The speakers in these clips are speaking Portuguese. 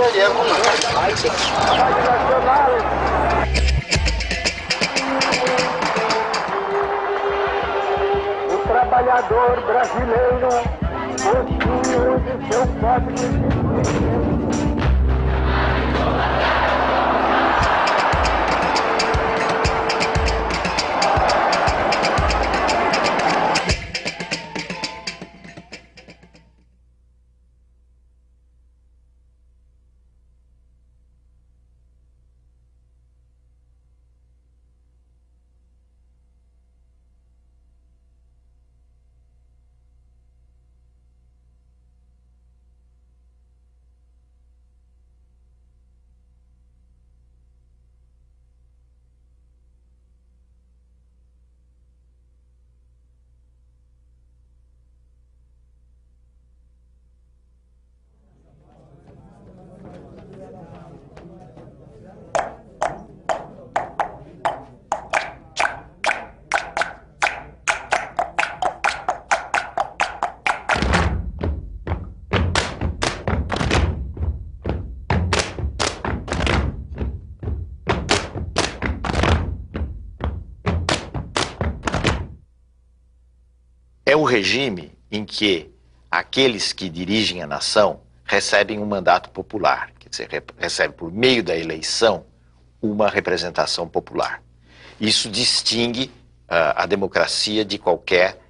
O trabalhador brasileiro possui hoje seu código de É o regime em que aqueles que dirigem a nação recebem um mandato popular, quer dizer, recebem por meio da eleição uma representação popular. Isso distingue a democracia de qualquer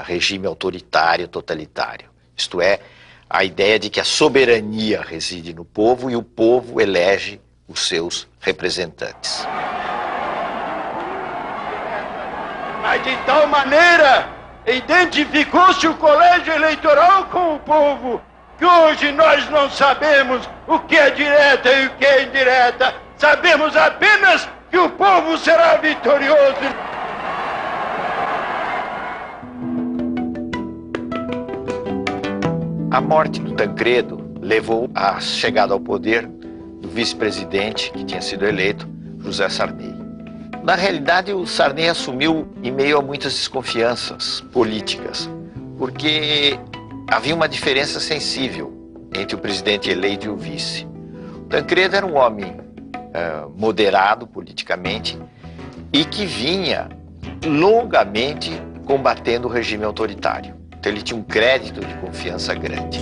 regime autoritário, totalitário. Isto é, a ideia de que a soberania reside no povo e o povo elege os seus representantes. Mas de tal maneira identificou-se o colégio eleitoral com o povo, que hoje nós não sabemos o que é direta e o que é indireta. Sabemos apenas que o povo será vitorioso. A morte do Tancredo levou à chegada ao poder do vice-presidente, que tinha sido eleito, José Sarney. Na realidade, o Sarney assumiu em meio a muitas desconfianças políticas, porque havia uma diferença sensível entre o presidente eleito e o vice. O Tancredo era um homem moderado politicamente e que vinha longamente combatendo o regime autoritário. Então ele tinha um crédito de confiança grande.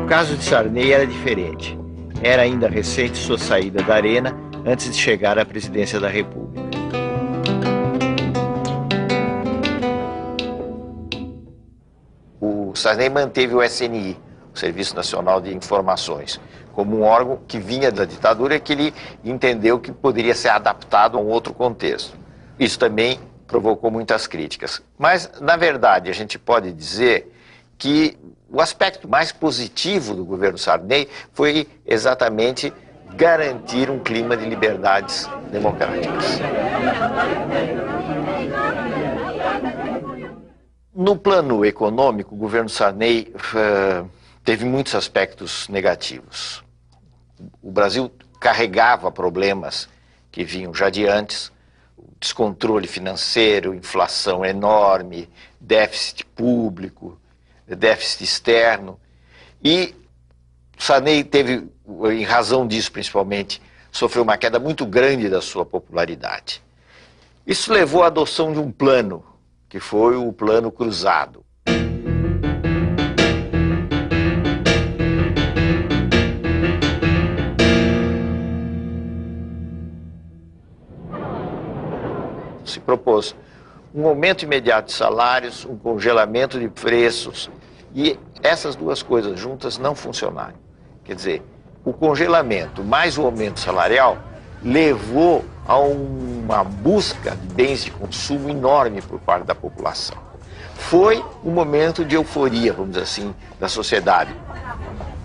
O caso de Sarney era diferente. Era ainda recente sua saída da arena antes de chegar à presidência da República. O Sarney manteve o SNI, o Serviço Nacional de Informações, como um órgão que vinha da ditadura e que ele entendeu que poderia ser adaptado a um outro contexto. Isso também provocou muitas críticas. Mas, na verdade, a gente pode dizer que o aspecto mais positivo do governo Sarney foi exatamente garantir um clima de liberdades democráticas. No plano econômico, o governo Sarney teve muitos aspectos negativos. O Brasil carregava problemas que vinham já de antes: descontrole financeiro, inflação enorme, déficit público, déficit externo. E Sarney teve, em razão disso principalmente, sofreu uma queda muito grande da sua popularidade. Isso levou à adoção de um plano, que foi o Plano Cruzado. Se propôs um aumento imediato de salários, um congelamento de preços, e essas duas coisas juntas não funcionaram. Quer dizer, o congelamento mais o aumento salarial levou a uma busca de bens de consumo enorme por parte da população. Foi um momento de euforia, vamos dizer assim, da sociedade.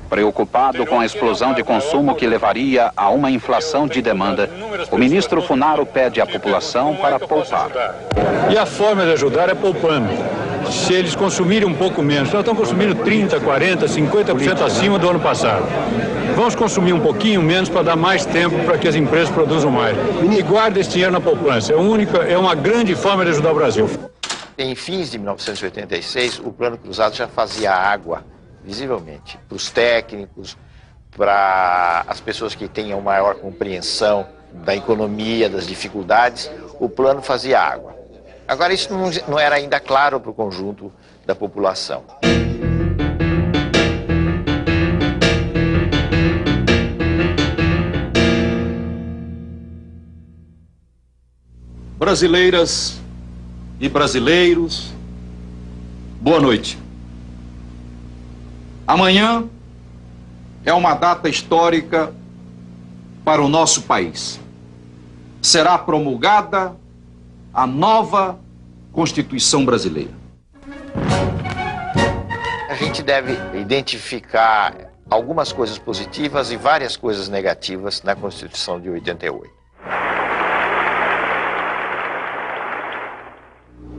Preocupado com a explosão de consumo que levaria a uma inflação de demanda, o ministro Funaro pede à população para poupar. E a forma de ajudar é poupando. se eles consumirem um pouco menos. Nós estamos consumindo 30%, 40%, 50% acima do ano passado. Vamos consumir um pouquinho menos para dar mais tempo para que as empresas produzam mais. E guarda esse dinheiro na poupança. É uma grande forma de ajudar o Brasil. Em fins de 1986, o Plano Cruzado já fazia água, visivelmente, para os técnicos, para as pessoas que tenham maior compreensão da economia, das dificuldades, o plano fazia água. Agora, isso não era ainda claro para o conjunto da população. Brasileiras e brasileiros, boa noite. Amanhã é uma data histórica para o nosso país. Será promulgada a nova Constituição brasileira. A gente deve identificar algumas coisas positivas e várias coisas negativas na Constituição de 88.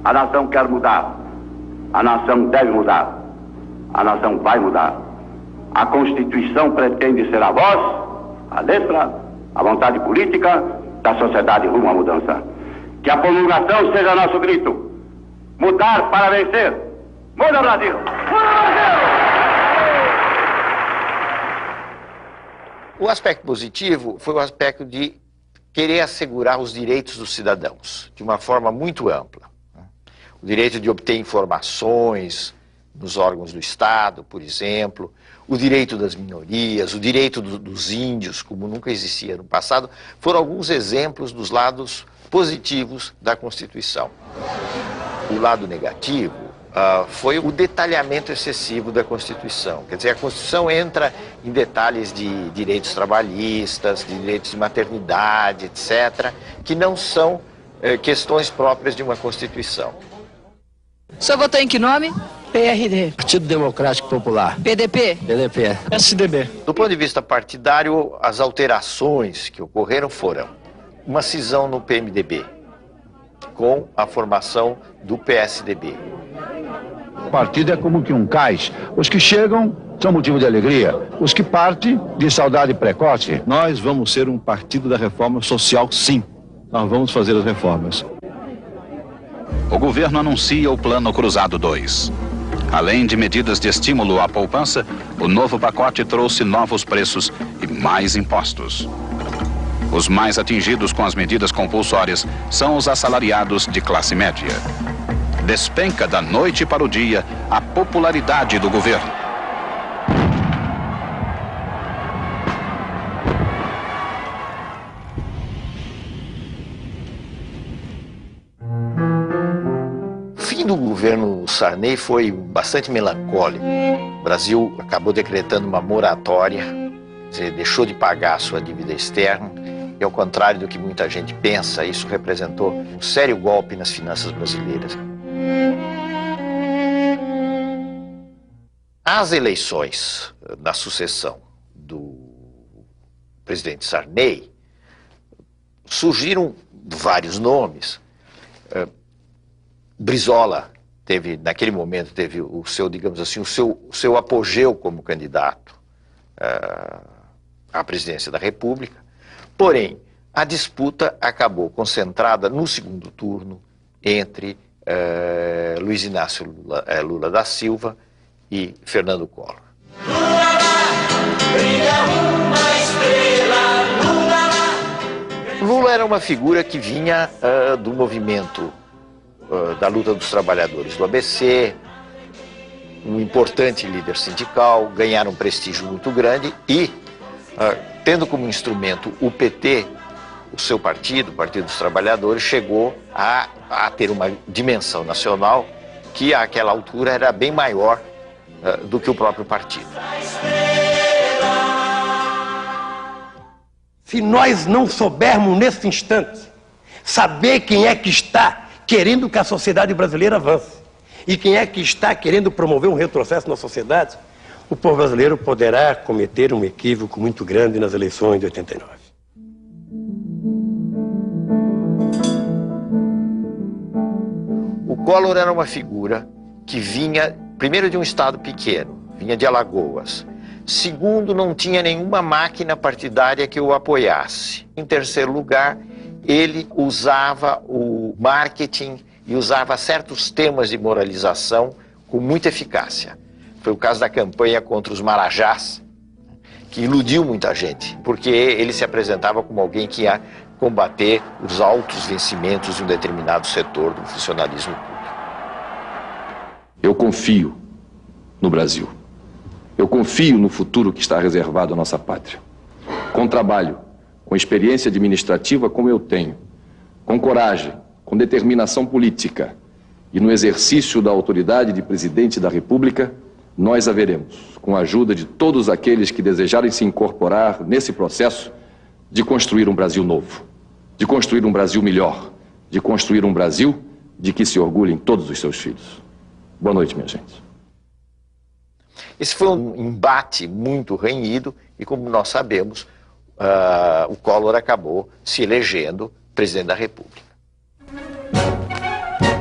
A nação quer mudar. A nação deve mudar. A nação vai mudar. A Constituição pretende ser a voz, a letra, a vontade política da sociedade rumo à mudança. Que a promulgação seja nosso grito. Mudar para vencer. Muda, Brasil! Muda, Brasil! O aspecto positivo foi o aspecto de querer assegurar os direitos dos cidadãos de uma forma muito ampla. O direito de obter informações nos órgãos do Estado, por exemplo, o direito das minorias, o direito dos índios, como nunca existia no passado, foram alguns exemplos dos lados positivos da Constituição. O lado negativo foi o detalhamento excessivo da Constituição. Quer dizer, a Constituição entra em detalhes de direitos trabalhistas, de direitos de maternidade, etc., que não são questões próprias de uma Constituição. O senhor votou em que nome? PRD. Partido Democrático Popular. PDP? PDP. SDB. Do ponto de vista partidário, as alterações que ocorreram foram uma cisão no PMDB, com a formação do PSDB. O partido é como que um cais. Os que chegam são motivo de alegria. Os que partem, de saudade precoce. Nós vamos ser um partido da reforma social, sim. Nós vamos fazer as reformas. O governo anuncia o Plano Cruzado 2. Além de medidas de estímulo à poupança, o novo pacote trouxe novos preços e mais impostos. Os mais atingidos com as medidas compulsórias são os assalariados de classe média. Despenca da noite para o dia a popularidade do governo. O fim do governo Sarney foi bastante melancólico. O Brasil acabou decretando uma moratória, quer dizer, deixou de pagar a sua dívida externa, e ao contrário do que muita gente pensa, isso representou um sério golpe nas finanças brasileiras. As eleições na sucessão do presidente Sarney surgiram vários nomes. Brizola naquele momento, teve o seu, digamos assim, o seu apogeu como candidato à presidência da República. Porém, a disputa acabou concentrada no segundo turno entre Luiz Inácio Lula da Silva e Fernando Collor. Lula era uma figura que vinha do movimento da luta dos trabalhadores do ABC, um importante líder sindical, ganharam um prestígio muito grande e, tendo como instrumento o PT, o seu partido, o Partido dos Trabalhadores, chegou a ter uma dimensão nacional que àquela altura era bem maior do que o próprio partido. Se nós não soubermos nesse instante saber quem é que está querendo que a sociedade brasileira avance e quem é que está querendo promover um retrocesso na sociedade, o povo brasileiro poderá cometer um equívoco muito grande nas eleições de 89. O Collor era uma figura que vinha, primeiro, de um estado pequeno, vinha de Alagoas. Segundo, não tinha nenhuma máquina partidária que o apoiasse. Em terceiro lugar, ele usava o marketing e usava certos temas de moralização com muita eficácia. Foi o caso da campanha contra os marajás, que iludiu muita gente, porque ele se apresentava como alguém que ia combater os altos vencimentos de um determinado setor do funcionalismo público. Eu confio no Brasil. Eu confio no futuro que está reservado à nossa pátria. Com trabalho, com experiência administrativa como eu tenho, com coragem, com determinação política e no exercício da autoridade de presidente da República, nós haveremos, com a ajuda de todos aqueles que desejarem se incorporar nesse processo, de construir um Brasil novo, de construir um Brasil melhor, de construir um Brasil de que se orgulhem todos os seus filhos. Boa noite, minha gente. Esse foi um embate muito renhido e, como nós sabemos, o Collor acabou se elegendo presidente da República.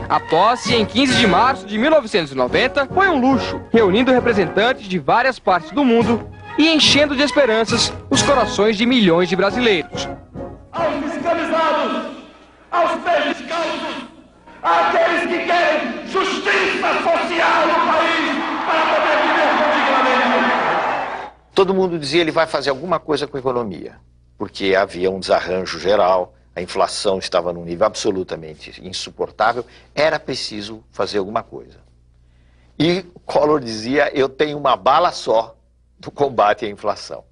A posse, em 15 de março de 1990, foi um luxo, reunindo representantes de várias partes do mundo e enchendo de esperanças os corações de milhões de brasileiros. Aos descamisados, aos pés descalços, àqueles que querem justiça social no país para poder viver dignamente. Todo mundo dizia que ele vai fazer alguma coisa com a economia, porque havia um desarranjo geral, a inflação estava num nível absolutamente insuportável, era preciso fazer alguma coisa. E Collor dizia, eu tenho uma bala só do combate à inflação.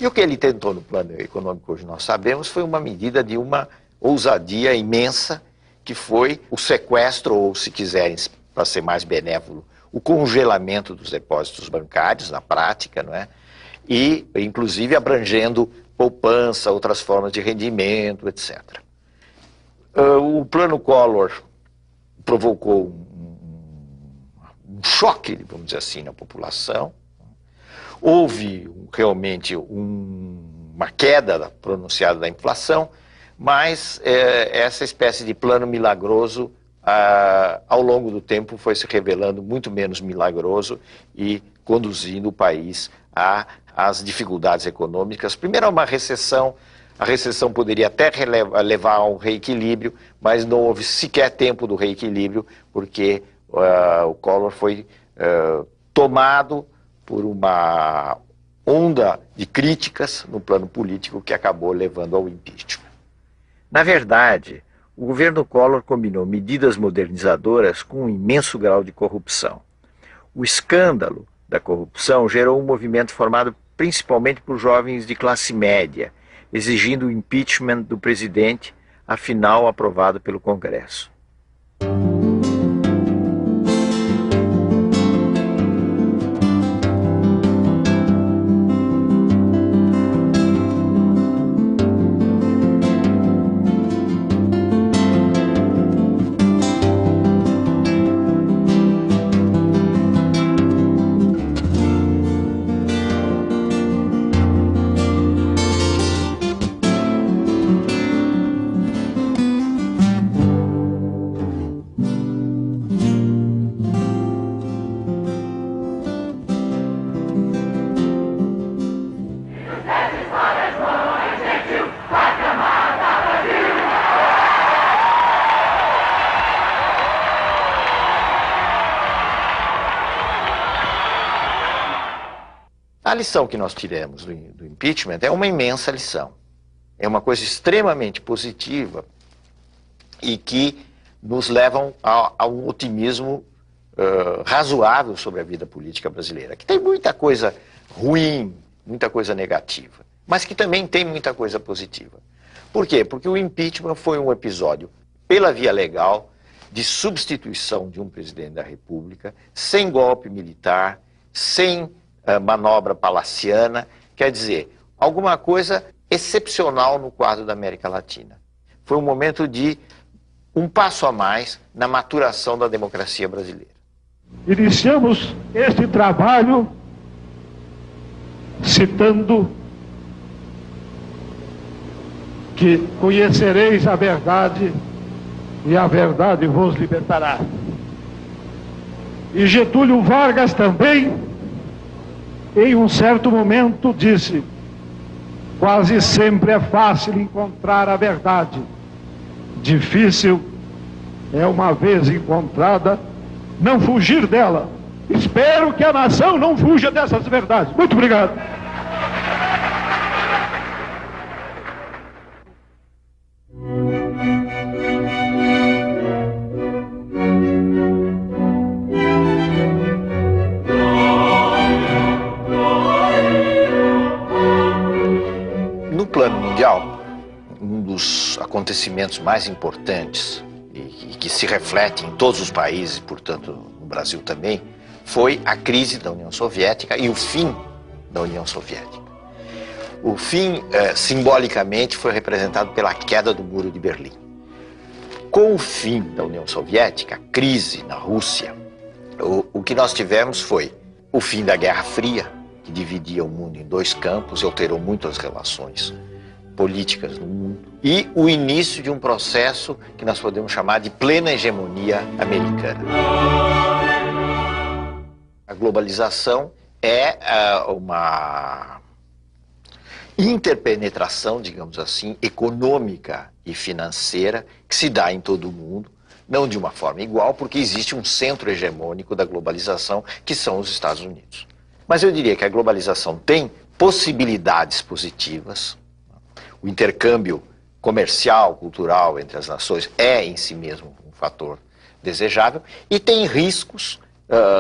E o que ele tentou no plano econômico, hoje nós sabemos, foi uma medida de uma ousadia imensa, que foi o sequestro, ou se quiserem, para ser mais benévolo, o congelamento dos depósitos bancários, na prática, não é? E, inclusive, abrangendo poupança, outras formas de rendimento, etc. O plano Collor provocou um choque, vamos dizer assim, na população. Houve realmente uma queda pronunciada da inflação, mas essa espécie de plano milagroso, ao longo do tempo, foi se revelando muito menos milagroso e conduzindo o país às dificuldades econômicas. Primeiro, a uma recessão. A recessão poderia até levar a um reequilíbrio, mas não houve sequer tempo do reequilíbrio, porque o Collor foi tomado por uma onda de críticas no plano político que acabou levando ao impeachment. Na verdade, o governo Collor combinou medidas modernizadoras com um imenso grau de corrupção. O escândalo da corrupção gerou um movimento formado principalmente por jovens de classe média, exigindo o impeachment do presidente, afinal aprovado pelo Congresso. A lição que nós tiramos do impeachment é uma imensa lição. É uma coisa extremamente positiva e que nos leva a um otimismo razoável sobre a vida política brasileira, que tem muita coisa ruim, muita coisa negativa, mas que também tem muita coisa positiva. Por quê? Porque o impeachment foi um episódio, pela via legal, de substituição de um presidente da República, sem golpe militar, sem manobra palaciana, quer dizer, alguma coisa excepcional no quadro da América Latina. Foi um momento de um passo a mais na maturação da democracia brasileira. Iniciamos este trabalho citando que conhecereis a verdade e a verdade vos libertará. E Getúlio Vargas também, em um certo momento, disse: quase sempre é fácil encontrar a verdade. Difícil é, uma vez encontrada, não fugir dela. Espero que a nação não fuja dessas verdades. Muito obrigado. No plano mundial, um dos acontecimentos mais importantes e que se reflete em todos os países, portanto no Brasil também, foi a crise da União Soviética e o fim da União Soviética. O fim, simbolicamente, foi representado pela queda do Muro de Berlim. Com o fim da União Soviética, a crise na Rússia, o que nós tivemos foi o fim da Guerra Fria, que dividia o mundo em dois campos e alterou muito as relações políticas no mundo, e o início de um processo que nós podemos chamar de plena hegemonia americana. A globalização é uma interpenetração, digamos assim, econômica e financeira que se dá em todo o mundo, não de uma forma igual, porque existe um centro hegemônico da globalização, que são os Estados Unidos. Mas eu diria que a globalização tem possibilidades positivas. O intercâmbio comercial, cultural entre as nações é em si mesmo um fator desejável, e tem riscos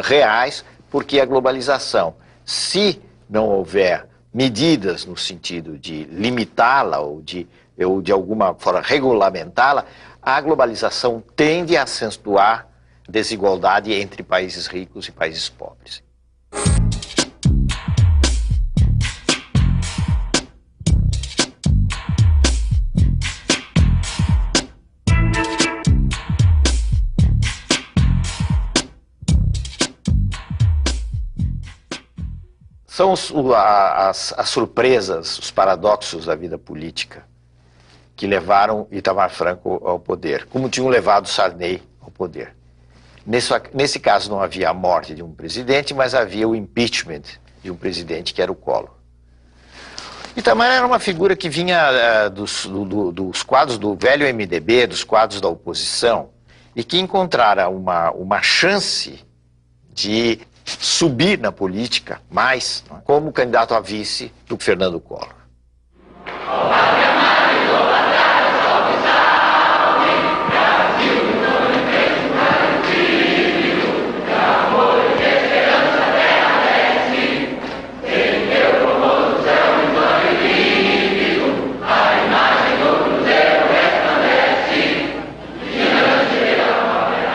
reais, porque a globalização, se não houver medidas no sentido de limitá-la ou de alguma forma regulamentá-la, a globalização tende a acentuar desigualdade entre países ricos e países pobres. São as surpresas, os paradoxos da vida política que levaram Itamar Franco ao poder, como tinham levado Sarney ao poder. Nesse caso não havia a morte de um presidente, mas havia o impeachment de um presidente, que era o Collor. Itamar era uma figura que vinha dos quadros do velho MDB, dos quadros da oposição, e que encontrara uma chance de subir na política mais, como candidato a vice do Fernando Collor.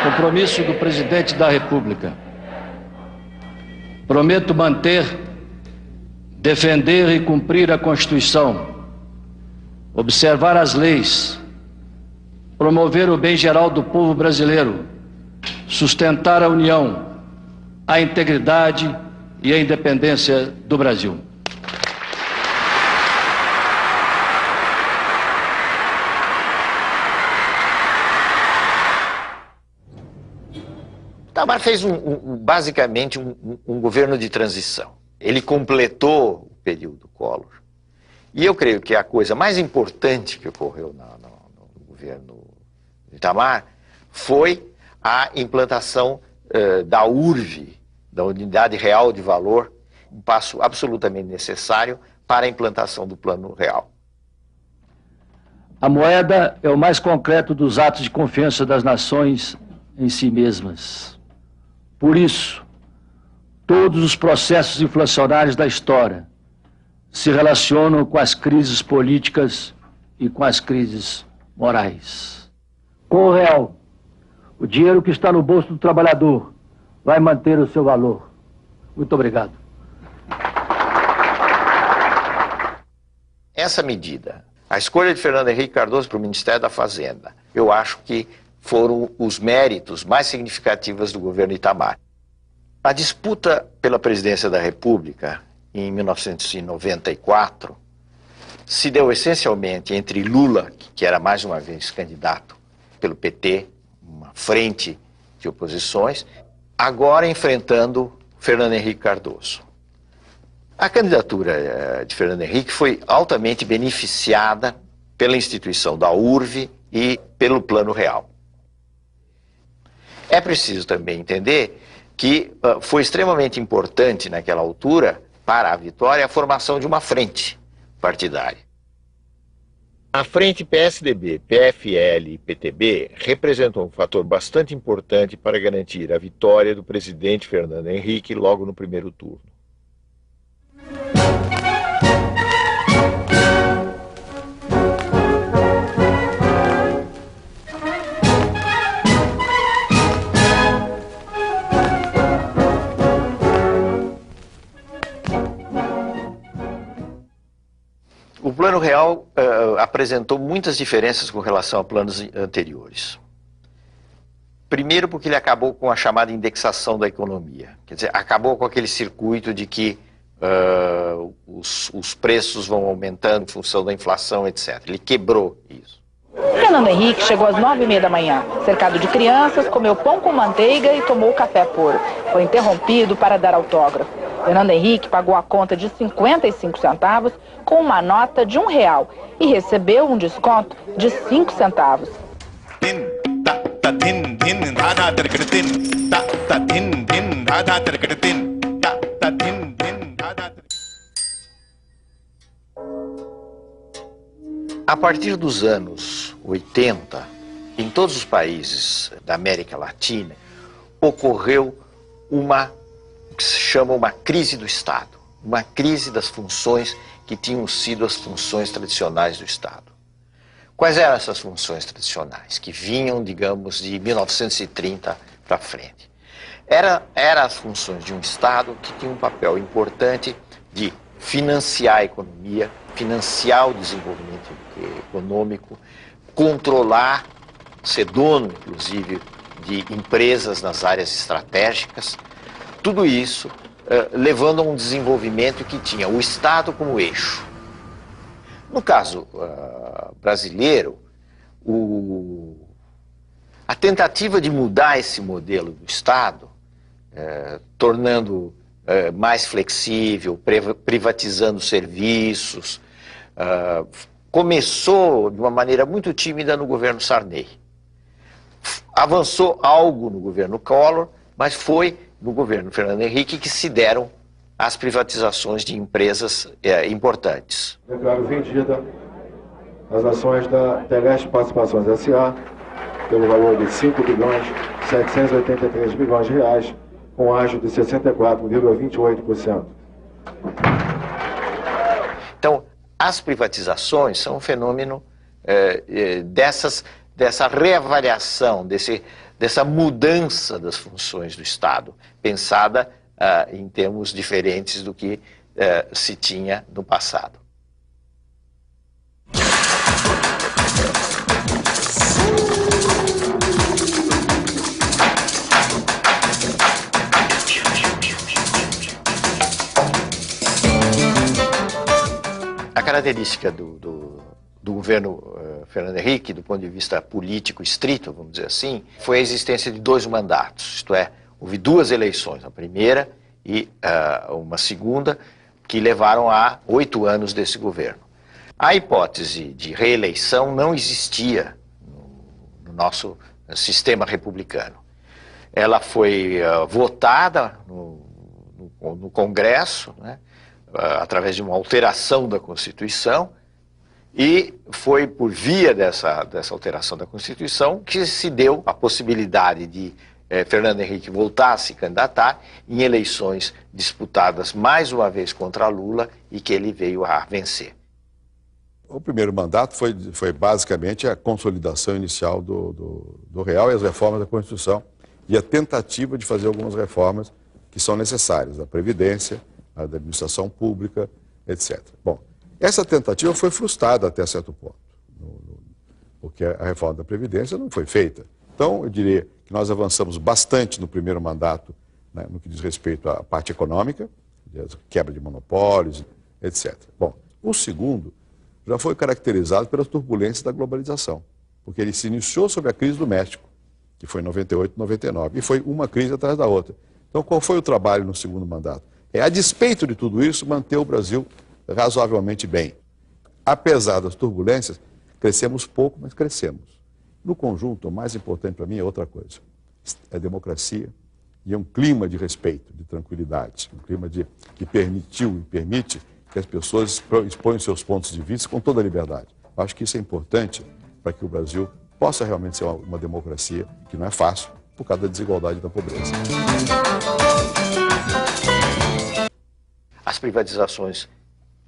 Compromisso do Presidente da República. Prometo manter, defender e cumprir a Constituição, observar as leis, promover o bem geral do povo brasileiro, sustentar a união, a integridade e a independência do Brasil. Itamar fez basicamente um governo de transição. Ele completou o período Collor. E eu creio que a coisa mais importante que ocorreu no governo de Itamar foi a implantação da URV, da Unidade Real de Valor, um passo absolutamente necessário para a implantação do Plano Real. A moeda é o mais concreto dos atos de confiança das nações em si mesmas. Por isso, todos os processos inflacionários da história se relacionam com as crises políticas e com as crises morais. Com o real, o dinheiro que está no bolso do trabalhador vai manter o seu valor. Muito obrigado. Essa medida, a escolha de Fernando Henrique Cardoso para o Ministério da Fazenda, eu acho que foram os méritos mais significativos do governo Itamar. A disputa pela presidência da República, em 1994, se deu essencialmente entre Lula, que era mais uma vez candidato pelo PT, uma frente de oposições, agora enfrentando Fernando Henrique Cardoso. A candidatura de Fernando Henrique foi altamente beneficiada pela instituição da URV e pelo Plano Real. É preciso também entender que foi extremamente importante naquela altura, para a vitória, a formação de uma frente partidária. A frente PSDB, PFL e PTB representou um fator bastante importante para garantir a vitória do presidente Fernando Henrique logo no primeiro turno. O Plano Real apresentou muitas diferenças com relação a planos anteriores. Primeiro porque ele acabou com a chamada indexação da economia. Quer dizer, acabou com aquele circuito de que os preços vão aumentando em função da inflação, etc. Ele quebrou isso. Fernando Henrique chegou às 9h30 da manhã. Cercado de crianças, comeu pão com manteiga e tomou café puro. Foi interrompido para dar autógrafo. Fernando Henrique pagou a conta de 55 centavos com uma nota de R$1 e recebeu um desconto de 5 centavos. A partir dos anos 80, em todos os países da América Latina, ocorreu o que se chama uma crise do Estado, uma crise das funções que tinham sido as funções tradicionais do Estado. Quais eram essas funções tradicionais, que vinham, digamos, de 1930 para frente? Eram as funções de um Estado que tinha um papel importante de financiar a economia, financiar o desenvolvimento econômico, controlar, ser dono, inclusive, de empresas nas áreas estratégicas, tudo isso levando a um desenvolvimento que tinha o Estado como eixo. No caso brasileiro, a tentativa de mudar esse modelo do Estado, tornando mais flexível, privatizando serviços, começou de uma maneira muito tímida no governo Sarney. Avançou algo no governo Collor, mas foi no governo Fernando Henrique que se deram as privatizações de empresas importantes. Declaro vendida as ações da Teleste Participações S.A. pelo valor de R$5.783 bilhões, com ágio de 64,28%. Então, as privatizações são um fenômeno dessa reavaliação, dessa mudança das funções do Estado, pensada em termos diferentes do que se tinha no passado. A característica do governo Fernando Henrique, do ponto de vista político estrito, vamos dizer assim, foi a existência de 2 mandatos, isto é, houve 2 eleições, a primeira e uma segunda, que levaram a 8 anos desse governo. A hipótese de reeleição não existia no nosso sistema republicano. Ela foi votada no Congresso, né, através de uma alteração da Constituição, e foi por via dessa alteração da Constituição que se deu a possibilidade de Fernando Henrique voltar a se candidatar em eleições disputadas mais uma vez contra Lula e que ele veio a vencer. O primeiro mandato foi basicamente a consolidação inicial do Real e as reformas da Constituição e a tentativa de fazer algumas reformas que são necessárias, da Previdência, da administração pública, etc. Bom, essa tentativa foi frustrada até certo ponto, porque a reforma da Previdência não foi feita. Então, eu diria que nós avançamos bastante no primeiro mandato, né, no que diz respeito à parte econômica, quebra de monopólios, etc. Bom, o segundo já foi caracterizado pelas turbulências da globalização, porque ele se iniciou sob a crise do México que foi em 98, 99. E foi uma crise atrás da outra. Então, qual foi o trabalho no segundo mandato? A despeito de tudo isso, manter o Brasil razoavelmente bem. Apesar das turbulências, crescemos pouco, mas crescemos. No conjunto, o mais importante para mim é outra coisa. É democracia e é um clima de respeito, de tranquilidade. Um clima que permitiu e permite que as pessoas exponham seus pontos de vista com toda a liberdade. Acho que isso é importante para que o Brasil possa realmente ser uma democracia, que não é fácil, por causa da desigualdade e da pobreza. As privatizações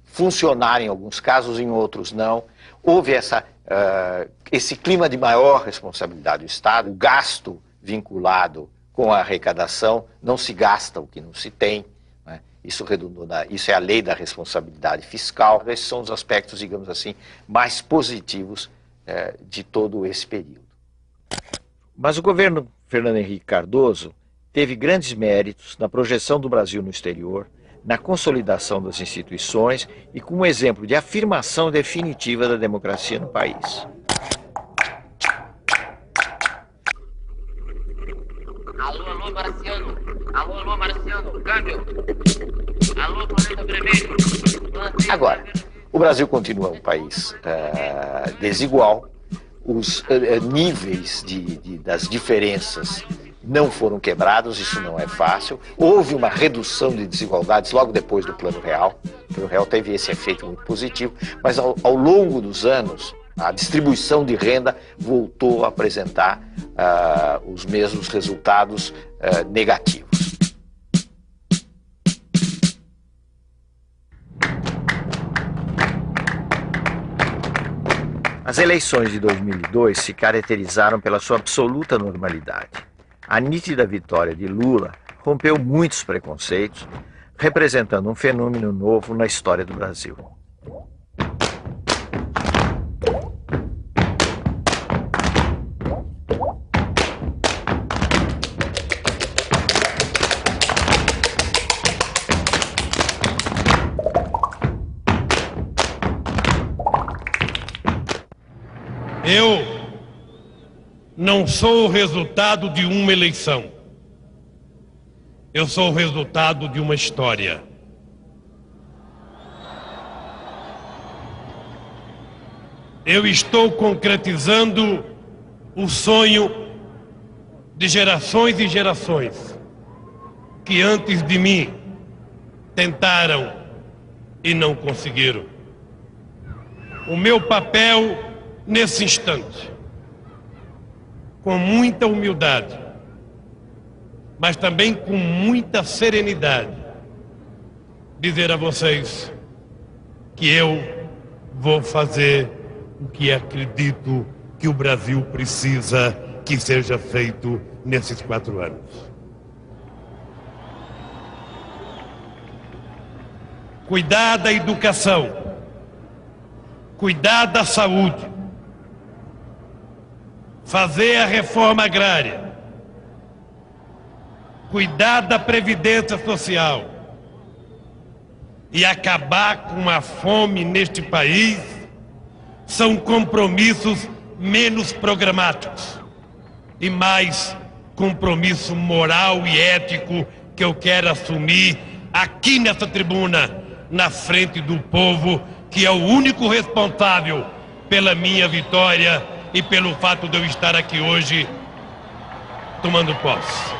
funcionaram em alguns casos, em outros não. Houve esse clima de maior responsabilidade do Estado, o gasto vinculado com a arrecadação, não se gasta o que não se tem, né? Isso é a lei da responsabilidade fiscal. Esses são os aspectos, digamos assim, mais positivos de todo esse período. Mas o governo Fernando Henrique Cardoso teve grandes méritos na projeção do Brasil no exterior, na consolidação das instituições e como exemplo de afirmação definitiva da democracia no país. Alô, Marciano. Alô, Marciano. Câmbio. Alô, planeta vermelho. Agora, o Brasil continua um país desigual, os níveis das diferenças não foram quebrados, isso não é fácil. Houve uma redução de desigualdades logo depois do Plano Real. O Plano Real teve esse efeito muito positivo, mas ao longo dos anos, a distribuição de renda voltou a apresentar os mesmos resultados negativos. As eleições de 2002 se caracterizaram pela sua absoluta normalidade. A nítida vitória de Lula rompeu muitos preconceitos, representando um fenômeno novo na história do Brasil. Eu não sou o resultado de uma eleição. Eu sou o resultado de uma história. Eu estou concretizando o sonho de gerações e gerações que antes de mim tentaram e não conseguiram. O meu papel nesse instante, com muita humildade, mas também com muita serenidade, dizer a vocês que eu vou fazer o que acredito que o Brasil precisa que seja feito nesses 4 anos. Cuidar da educação, cuidar da saúde, fazer a reforma agrária, cuidar da previdência social e acabar com a fome neste país são compromissos menos programáticos e mais compromisso moral e ético que eu quero assumir aqui nessa tribuna, na frente do povo, que é o único responsável pela minha vitória e pelo fato de eu estar aqui hoje tomando posse.